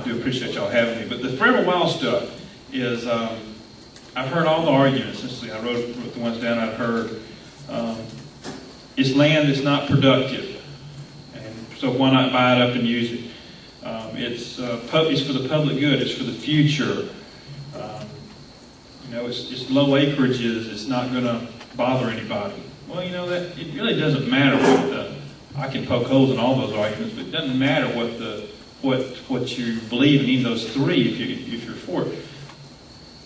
do appreciate y'all having me. But the Forever Wild stuff is, I've heard all the arguments. I wrote the ones down I've heard. It's land that's not productive, and so why not buy it up and use it? It's for the public good. It's for the future. It's low acreages. It's not going to bother anybody. Well, that it really doesn't matter I can poke holes in all those arguments, but it doesn't matter what you believe in either of those three if you're for it.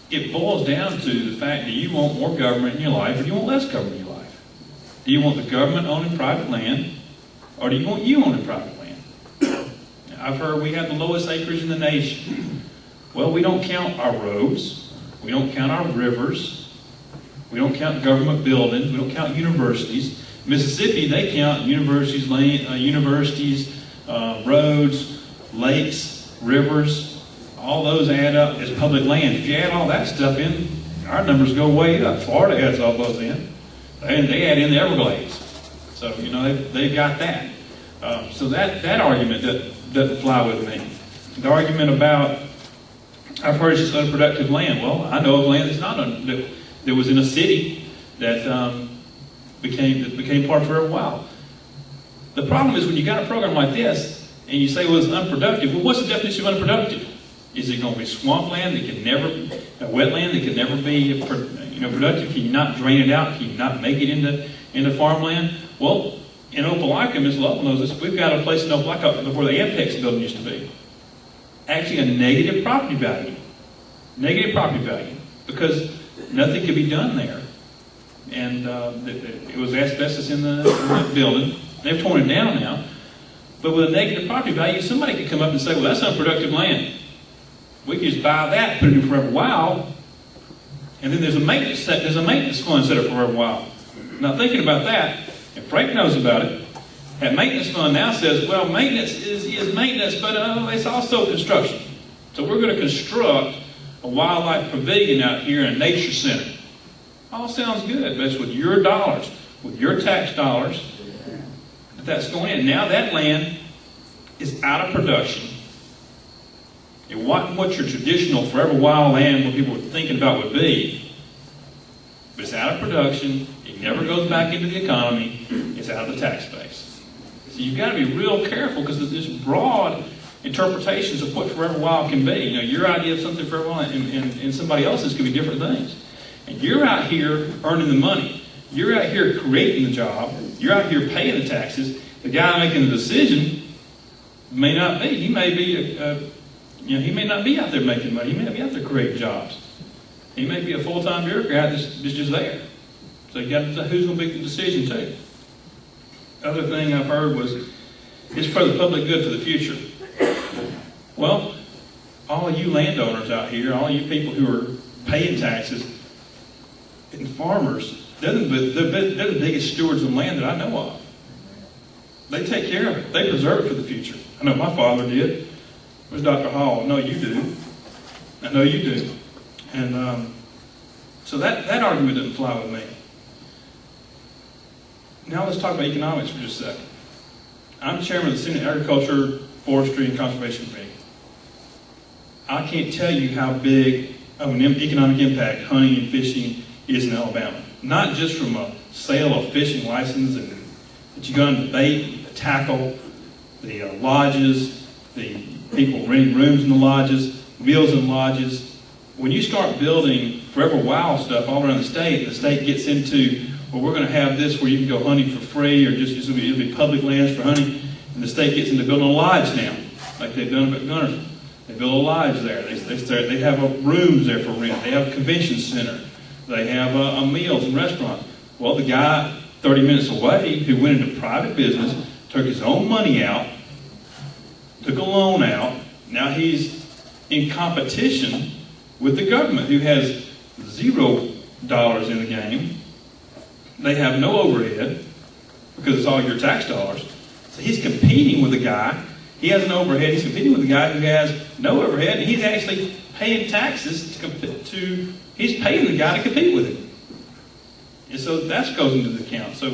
It boils down to the fact that you want more government in your life, or do you want less government in your life? Do you want the government owning private land, or do you want you owning private land? I've heard we have the lowest acreage in the nation. Well, we don't count our roads. We don't count our rivers. We don't count government buildings. We don't count universities. Mississippi, they count universities, roads, lakes, rivers. All those add up as public land. If you add all that stuff in, our numbers go way up. Florida adds all those in. They add in the Everglades. So, they've got that. So that argument doesn't fly with me. The argument about, I've heard it's just unproductive land. Well, I know of land that's not that was in a city that became part of Forever Wild. The problem is when you got a program like this and you say, well, it's unproductive. Well, what's the definition of unproductive? Is it going to be swampland that can never, a wetland that can never be productive? Can you not drain it out? Can you not make it into farmland? Well, in Opelika, Ms. Lovell knows this, we've got a place in Opelika where the Ampex building used to be. Actually a negative property value. Negative property value. Because nothing could be done there. And it was asbestos in the building. They've torn it down now. But with a negative property value, somebody could come up and say, well, that's unproductive land. We could just buy that, put it in Forever Wild, and then there's a maintenance fund set up for Forever Wild. Now thinking about that, and Frank knows about it, that maintenance fund now says, well, maintenance is maintenance, but it's also construction. So we're going to construct a wildlife pavilion out here in a nature center. All sounds good, but it's with your dollars, with your tax dollars, that's going in. Now that land is out of production. It wasn't what your traditional Forever Wild land, what people were thinking about would be. But it's out of production. It never goes back into the economy. It's out of the tax base. So you've got to be real careful because there's broad interpretations of what Forever Wild can be. Your idea of something Forever Wild and somebody else's could be different things. And you're out here earning the money. You're out here creating the job. You're out here paying the taxes. The guy making the decision may not be. He may be he may not be out there making money. He may not be out there creating jobs. He may be a full-time bureaucrat that's just there. So you got to decide who's going to make the decision too. Other thing I've heard was, it's for the public good for the future. Well, all of you landowners out here, all you people who are paying taxes, and farmers, they're the biggest stewards of land that I know of. They take care of it. They preserve it for the future. I know my father did. Where's Dr. Hall? No, you do. I know you do. And so that argument doesn't fly with me. Now let's talk about economics for just a second. I'm chairman of the Senate Agriculture, Forestry, and Conservation Committee. I can't tell you how big of an economic impact hunting and fishing is in Alabama. Not just from a sale of fishing license and that you go on the bait, the tackle, the lodges, the people renting rooms in the lodges, meals in lodges. When you start building Forever Wild stuff all around the state gets into, well, we're going to have this where you can go hunting for free, or just it'll be public lands for hunting, and the state gets into building a lodge now, like they've done at Gunnersville. They build a lodge there. They have rooms there for rent. They have a convention center. They have a meals and restaurant. Well, the guy 30 minutes away who went into private business, took his own money out, took a loan out. Now he's in competition with the government, who has $0 in the game. They have no overhead because it's all your tax dollars. So he's competing with a guy. He has an overhead. He's competing with a guy who has no overhead, and he's actually paying taxes he's paying the guy to compete with him. And so that goes into the account. So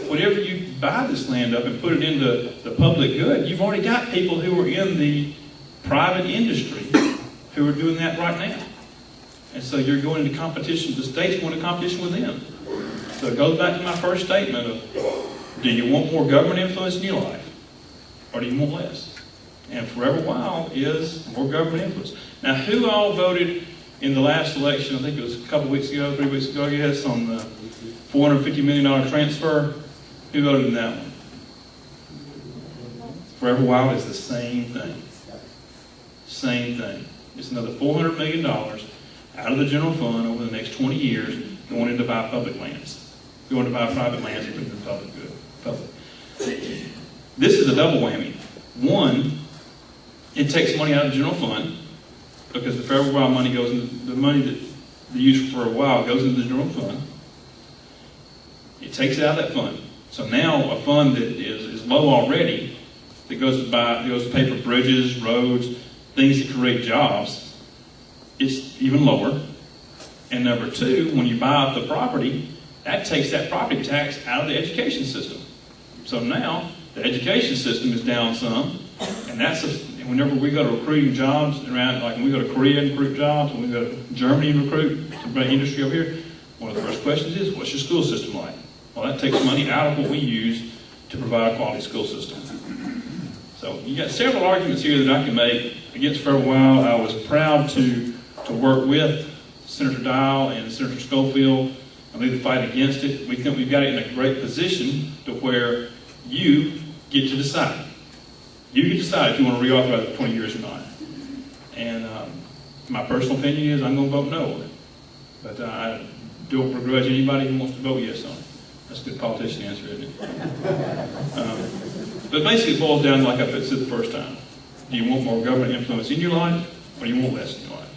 whenever you buy this land up and put it into the public good, you've already got people who are in the private industry who are doing that right now. And so you're going into competition, the state's going into competition with them. So it goes back to my first statement of, do you want more government influence in your life? Or do you want less? And Forever Wild is more government influence. Now, who all voted in the last election? I think it was a couple weeks ago, 3 weeks ago, I guess, on the $450 million transfer. Who voted in that one? Forever Wild is the same thing. Same thing. It's another $400 million out of the general fund over the next 20 years going into buy public lands. Going to buy private lands and put them in public good. Public. This is a double whammy. One, it takes money out of the general fund because the Forever Wild money goes into the money that they use for a while goes into the general fund. It takes it out of that fund. So now a fund that is low already, that goes to pay for bridges, roads, things that create jobs, it's even lower. And number two, when you buy up the property, that takes that property tax out of the education system. So now the education system is down some, and whenever we go to recruiting jobs around, like when we go to Korea and recruit jobs, when we go to Germany and recruit to bring industry over here, one of the first questions is, what's your school system like? Well, that takes money out of what we use to provide a quality school system. So you got several arguments here that I can make against Forever Wild. I was proud to work with Senator Dial and Senator Schofield and lead the fight against it. We think we've got it in a great position to where you get to decide. You get to decide if you want to reauthorize it 20 years or not. And my personal opinion is I'm going to vote no. But I don't begrudge anybody who wants to vote yes on it. That's a good politician answer, isn't it? But basically it boils down to, like I said the first time. Do you want more government influence in your life, or do you want less in your life?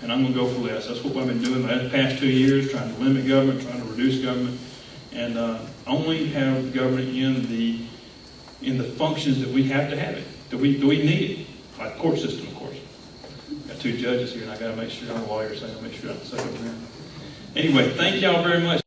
And I'm going to go for less. That's what I've been doing the past 2 years, trying to limit government, trying to reduce government, and only have government in the functions that we have to have it, that we need it, like the court system, of course. Got 2 judges here, and I got to make sure I'm a lawyer, so I got to make sure I'm safe over there. Anyway, thank y'all very much.